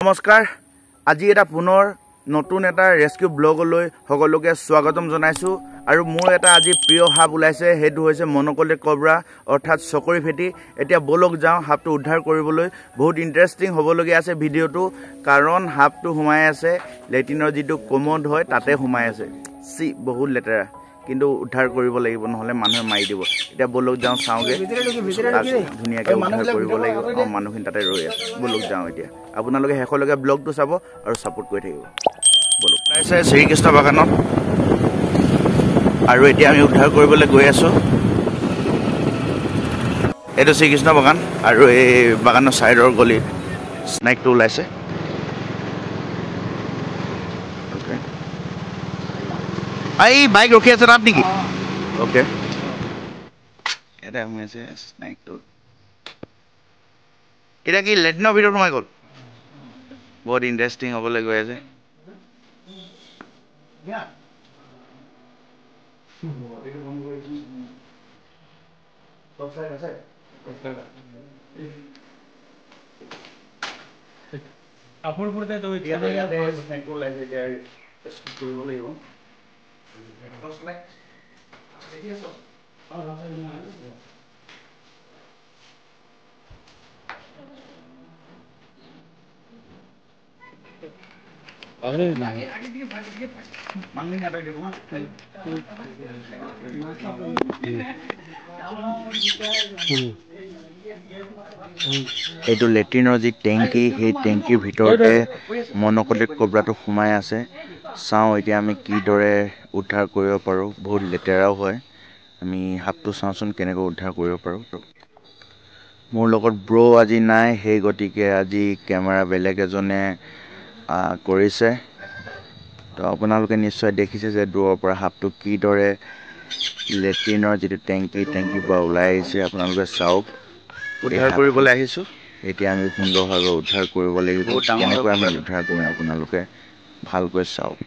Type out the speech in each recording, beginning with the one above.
নমস্কাৰ আজি এটা পুনৰ নতুন এটা ৰেস্কিউ ব্লগলৈ সকলোকে স্বাগতম জনাইছো আৰু মোৰ এটা আজি প্ৰিয় হাব ওলাইছে হেতু হৈছে মনকলেট কবৰা অৰ্থাৎ চকৰি ফেটি এতিয়া বলক যাও হাবটো উদ্ধাৰ কৰিবলৈ বহুত ইন্টাৰেষ্টিং হ'বলগীয়া আছে ভিডিওটো কাৰণ হাবটো সোমাই আছে লেটিনৰ যেটো কমড হয় তাতে সোমাই আছে সি বহুত লেতেৰা কিন্তু উদ্ধাৰ কৰিব লাগিব নহলে মানুহে মাৰি দিব এতিয়া বলক যাও চাওগে ধুনিয়াকে উদ্ধাৰ কৰিব লাগিব মানুহখিনি তাতে ৰৈ আছে বলক যাও এতিয়া আপোনালোকে হেকলগে ব্লগটো চাব আৰু সাপোৰ্ট কৰি থাকিব বলক আছে শ্ৰীকৃষ্ণ বাগানত আৰু এতিয়া আমি উদ্ধাৰ কৰিবলৈ গৈ আছো এটো শ্ৰীকৃষ্ণ বাগান আৰু এই বাগানৰ সাইডৰ গলি স্নেকটো ওলাইছে आई बाइक रखी আছে আপনি কি ওকে এটা আমি আছে স্নেক তো এটা কি লেটনৰ ভিতৰত সোমাই গল বহুত ইন্টারেস্টিং হ'বলৈ গৈ আছে আপন পড়তে তো ইয়াতে স্নেক তো লাইছে যে কৰিব লাগিব अरे नहीं এইটো লেট্ৰিনৰ যি টেংকি সেই টেংকিৰ ভিতৰতে মনকলেট কবৰাটো সোমাই আছে চাও এতিয়া আমি কি দৰে উদ্ধাৰ কৰিব পাৰো বহুত লেতেৰাও হয় আমি হাবটো চাওচোন কেনেকৈ উদ্ধাৰ কৰিব পাৰো মোৰ লগত ব্ৰো আজি নাই সেই গতিকে আজি কেমেৰা বেলেগ এজনে কৰিছে তো আপোনালোকে নিশ্চয় দেখিছে যে দূৰৰ পৰা হাবটো কি দৰে লেট্ৰিনৰ যেটো টেংকি পৰা ওলাই আহিছে আপোনালোকে চাওক উদ্ধাৰ কৰিবলৈ আহিছো এতিয়া আমি সুন্দৰভাৱে উদ্ধাৰ কৰিব লাগিব কেনেকৈ আমি উদ্ধাৰ কৰিম আপোনালোকে ভালকৈ চাওক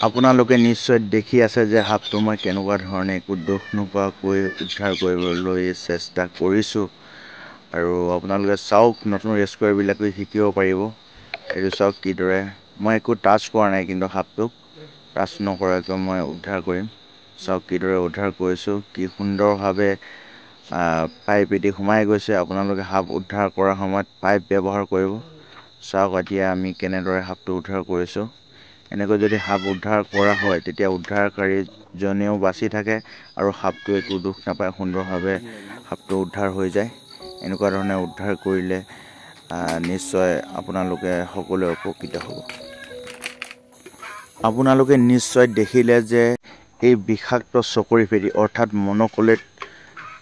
আপোনালোকে নিশ্চয় দেখি আছে যে হাবটো মই কেনেকুৱা ধৰণে একো দুখ নোপোৱাকৈ উদ্ধাৰ কৰিবলৈ চেষ্টা কৰিছো আৰু আপোনালোকে চাওক নতুন ৰেস্কিউৰ বিলাকে শিকিব পাৰিব এইটো চাওক কি দৰে মই একো টাচ কৰা নাই কিন্তু হাবটোক টাচ নকৰাকৈ মই উদ্ধাৰ কৰিম চাওক কি দৰে উদ্ধাৰ কৰিছো কি সুন্দৰভাৱে পাইপ এদি সোমাই গৈছে আপোনালোকে হাব উদ্ধাৰ কৰাৰ সময়ত পাইপ ব্যৱহাৰ কৰিব চাওক এতিয়া আমি কেনেদৰে হাবটো উদ্ধাৰ কৰিছো এনেকৈ যদি হাব উদ্ধাৰ কৰা হয় তেতিয়া উদ্ধাৰকাৰী জনেও বাচি থাকে আৰু হাবটো একো দুখ নাপায় সুন্দৰভাৱে হাবটো উদ্ধাৰ হৈ যায় এনেকুৱা ধৰণে উদ্ধাৰ কৰিলে নিশ্চয় আপোনালোকে সকলোৱে উপকৃত হ'ব আপোনালোকে নিশ্চয় দেখিলে যে এই বিষাক্ত চকৰি ফেটি অৰ্থাৎ মনকলেট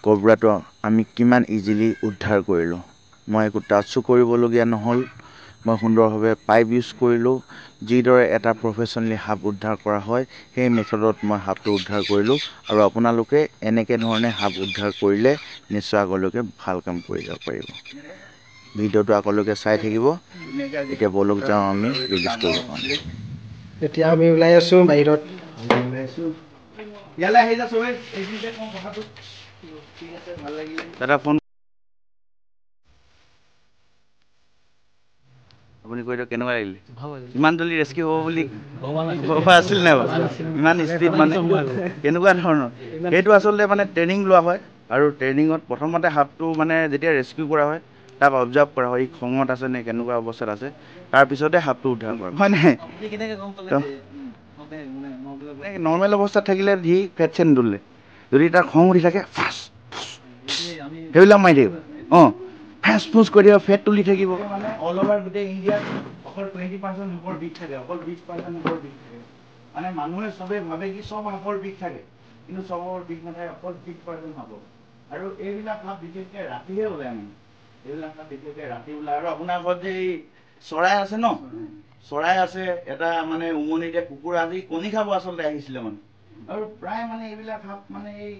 কবৰাটো আমি কিমান ইজিলি উদ্ধাৰ কৰিলো মই একো টাচো কৰিবলগীয়া নহল মই সুন্দৰভাৱে পাইপ ইউজ কৰিলো যিদৰে এটা প্ৰফেশনেলি হাব উদ্ধাৰ কৰা হয় সেই মেথডত মই হাবটো উদ্ধাৰ কৰিলো আৰু আপোনালোকে এনেকে ধৰণে হাব উদ্ধাৰ কৰিলে নিশ্চয় আগলৈকে ভাল কাম কৰি যাব পাৰিব ভিডিওটো আগলৈকে চাই থাকিব এতিয়া বলক যাও আমি ৰিলিজ কৰিব কাৰণে এতিয়া আমি ওলাই আছো বাহিৰত ইয়ালে আহি যা সবে এইখিনিতে কম কথাটো ঠিক আছে ভাল লাগিলে দাদা ফোন আপুনি কৈতো কেনেকুৱা লাগিলে ইমান জলদি ৰেস্কিউ হ'ব বুলি ভবা আছিল নাই ইমান স্পীড মানে কেনেকুৱা ধৰণৰ সেইটো আচলতে মানে ট্ৰেইনিং লোৱা হয় আৰু ট্ৰেইনিঙত প্ৰথমতে হাবটো মানে যেতিয়া ৰেস্কিউ কৰা হয় তাক অবজাৰ্ভ কৰা হয় খঙত আছে নে কেনেকুৱা অৱস্থাত আছে তাৰ পিছতে হাবটো উদ্ধাৰ কৰা হয় নাই নৰ্মেল অৱস্থাত থাকিলে সি ফেট চেন দুলে যদি তাৰ খং উঠি থাকে সেইবিলাক মাৰি থাকিব ফেচ ফুচ কৰি দিব ফেট তুলি থাকিব মানে অল ওভাৰ গোটেই ইণ্ডিয়াত অকল 20% হাবৰ বিষ থাকে অকল 20% হাবৰ বিষ থাকে মানে মানুহে সবে ভাবে কি সব হাবৰ বিষ থাকে কিন্তু সবৰ বিষ নাথাকে অকল 20% হাবৰ আৰু এইবিলাক হাব বিশেষকে ৰাতিহে ওলাই মানে এইবিলাক হাব বিশেষকে ৰাতি ওলাই আৰু আপোনাৰ ঘৰত যে এই চৰাই আছে ন চৰাই আছে এটা মানে উমনিতে কুকুৰ আজি কণী খাব আচলতে আহিছিলে মানে আৰু প্ৰায় মানে এইবিলাক হাব মানে এই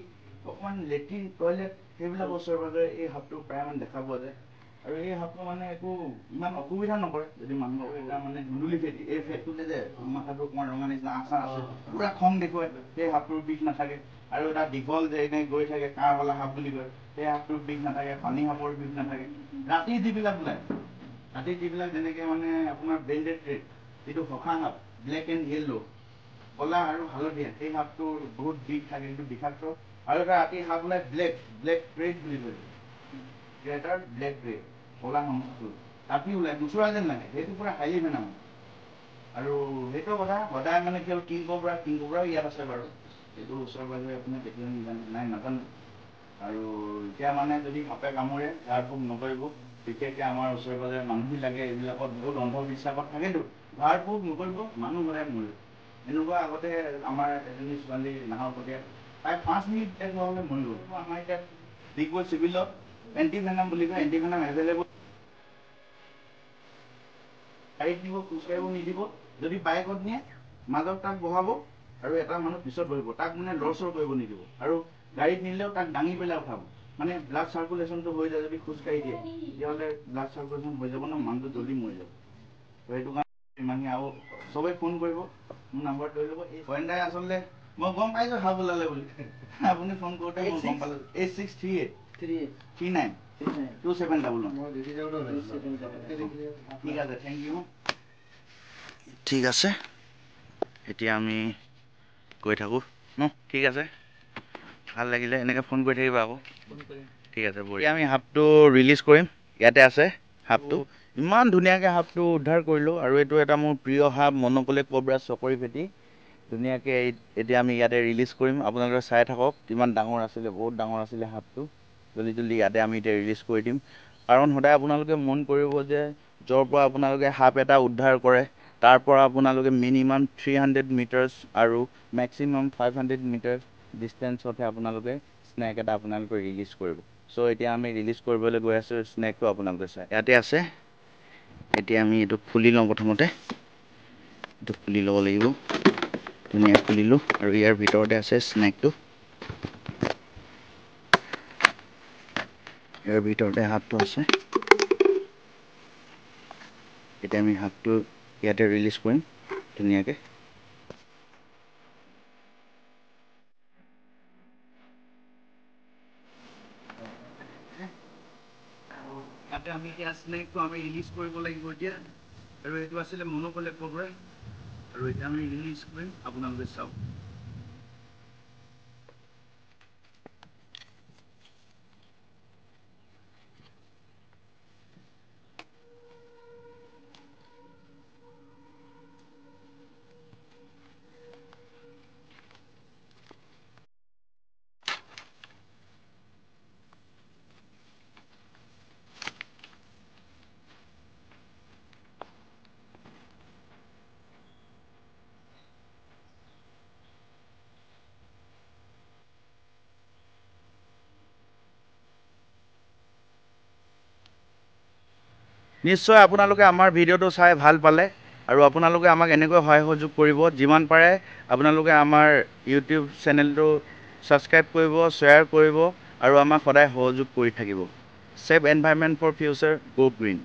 অকমান লেট্ৰিন টয়লেট সেইবিলাক ওচৰে পাজৰে এই হাবটো প্ৰায় মানে দেখা পোৱা যায় আৰু এই সাপটো মানে একো ইমান অসুবিধা নকৰে যদি মানুহ এটা মানে ধুন্দুলি ফেটি এই ফেটটোতে যে মাথাটো অকণমান ৰঙা নিচিনা আচা আছে পুৰা খং দেখুৱায় সেই সাপটোৰ বিষ নাথাকে আৰু এটা দীঘল যে এনেকৈ গৈ থাকে কাঁড়ৱালা সাপ বুলি কয় সেই সাপটোৰ বিষ নাথাকে পানী সাপৰ বিষ নাথাকে ৰাতি যিবিলাক ওলায় ৰাতি যিবিলাক যেনেকৈ মানে আপোনাৰ ব্লেণ্ডেড ৰেড যিটো শখা সাপ ব্লেক এণ্ড য়েল্ল' কলা আৰু হালধীয়া সেই সাপটোৰ বহুত বিষ থাকে কিন্তু বিষাক্ত আৰু এটা ৰাতি সাপ ওলায় ব্লেক ৰেড বুলি কয় গ্ৰেটাৰ ব্লেক ৰেড কলা সংখ্যাটো ৰাতি ওলাই নোচোৰা যেন লাগে সেইটো পুৰা হাইলি ভেনামাছ আৰু সেইটো কথা সদায় মানে কি হ'ল কিং কোব্ৰাও ইয়াত আছে বাৰু সেইটো ওচৰে পাজৰে আপোনাৰ দেখিলে নাই নাজানো আৰু এতিয়া মানে যদি সাপে কামোৰে ঝাৰ ফুক নকৰিব বিশেষকৈ আমাৰ ওচৰে পাজৰে মানুহবিলাকে এইবিলাকত বহুত অন্ধবিশ্বাসত থাকেতো ঝাৰ ফুক নকৰিব মানুহ সদায় মৰিব এনেকুৱা আগতে আমাৰ এজনী ছোৱালী নাহৰকটীয়াত প্ৰায় 5 মিনিট নহ'লে মৰি গ'ল আমাৰ এতিয়া ডিগবৈ চিভিলত এণ্টিভেনাম বুলি কয় এণ্টিভেনাম এভেইলেবল গাড়ীত নিব খোজকাঢ়িব নিদিব যদি বাইকত নিয়ে মাজত তাক বহাব আৰু এটা মানুহ পিছত বহিব তাক মানে লৰচৰ কৰিব নিদিব আৰু গাড়ীত নিলেও তাক দাঙি পেলাই উঠাব মানে ব্লাড চাৰ্কুলেশ্যনটো হৈ যায় যদি খোজকাঢ়ি দিয়ে তেতিয়াহ'লে ব্লাড চাৰ্কুলেশ্যন হৈ যাব ন মানুহটো জল্দি মৰি যাব সেইটো কাৰণে মানে আৰু চবেই ফোন কৰিব মোৰ নাম্বাৰটো লৈ ল'ব এই গয়েন্দাই আচলতে মই গম পাইছোঁ সাপ ওলালে বুলি আপুনি ফোন কৰোঁতে মই গম পালোঁ 8638392711 ঠিক আছে থেংক ইউ ঠিক আছে এতিয়া আমি গৈ থাকোঁ ন ঠিক আছে ভাল লাগিলে এনেকৈ ফোন কৰি থাকিবা আকৌ ঠিক আছে এতিয়া আমি সাপটো ৰিলিজ কৰিম ইয়াতে আছে সাপটো ইমান ধুনীয়াকৈ সাপটো উদ্ধাৰ কৰিলোঁ আৰু এইটো এটা মোৰ প্ৰিয় সাপ মন'কলে কোব্ৰা চকৰি ফেটি ধুনীয়াকৈ এতিয়া আমি ইয়াতে ৰিলিজ কৰিম আপোনালোকে চাই থাকক কিমান ডাঙৰ আছিলে বহুত ডাঙৰ আছিলে সাপটো জল্দি ইয়াতে আমি এতিয়া ৰিলিজ কৰি দিম কাৰণ সদায় আপোনালোকে মন কৰিব যে য'ৰ পৰা আপোনালোকে সাপ এটা উদ্ধাৰ কৰে তাৰ পৰা আপোনালোকে মিনিমাম 300 মিটাৰ্ছ আৰু মেক্সিমাম 500 মিটাৰ্ছ ডিষ্টেঞ্চতহে আপোনালোকে স্নেক এটা আপোনালোকে ৰিলিজ কৰিব চ' এতিয়া আমি ৰিলিজ কৰিবলৈ গৈ আছোঁ স্নেকটো আপোনালোকে চাই ইয়াতে আছে এতিয়া আমি এইটো খুলি লওঁ প্ৰথমতে এইটো খুলি ল'ব লাগিব ধুনীয়াকৈ খুলিলোঁ আৰু ইয়াৰ ভিতৰতে আছে স্নেকটো ইয়াৰ ভিতৰতে সাপটো আছে এতিয়া আমি সাপটো ইয়াতে ৰিলিজ কৰিম ধুনীয়াকৈ ইয়াতে আমি এতিয়া স্নেকটো আমি ৰিলিজ কৰিব লাগিব এতিয়া আৰু এইটো আছিলে মন'কলে কোব্ৰা আৰু এতিয়া আমি ৰিলিজ কৰিম আপোনালোকে চাওক নিশ্চয় আপোনালোকে আমাৰ ভিডিঅ'টো চাই ভাল পালে আৰু আপোনালোকে আমাক এনেকৈ সহায় সহযোগ কৰিব যিমান পাৰে আপোনালোকে আমাৰ ইউটিউব চেনেলটো ছাবস্ক্ৰাইব কৰিব শ্বেয়াৰ কৰিব আৰু আমাক সদায় সহযোগ কৰি থাকিব save environment for future go green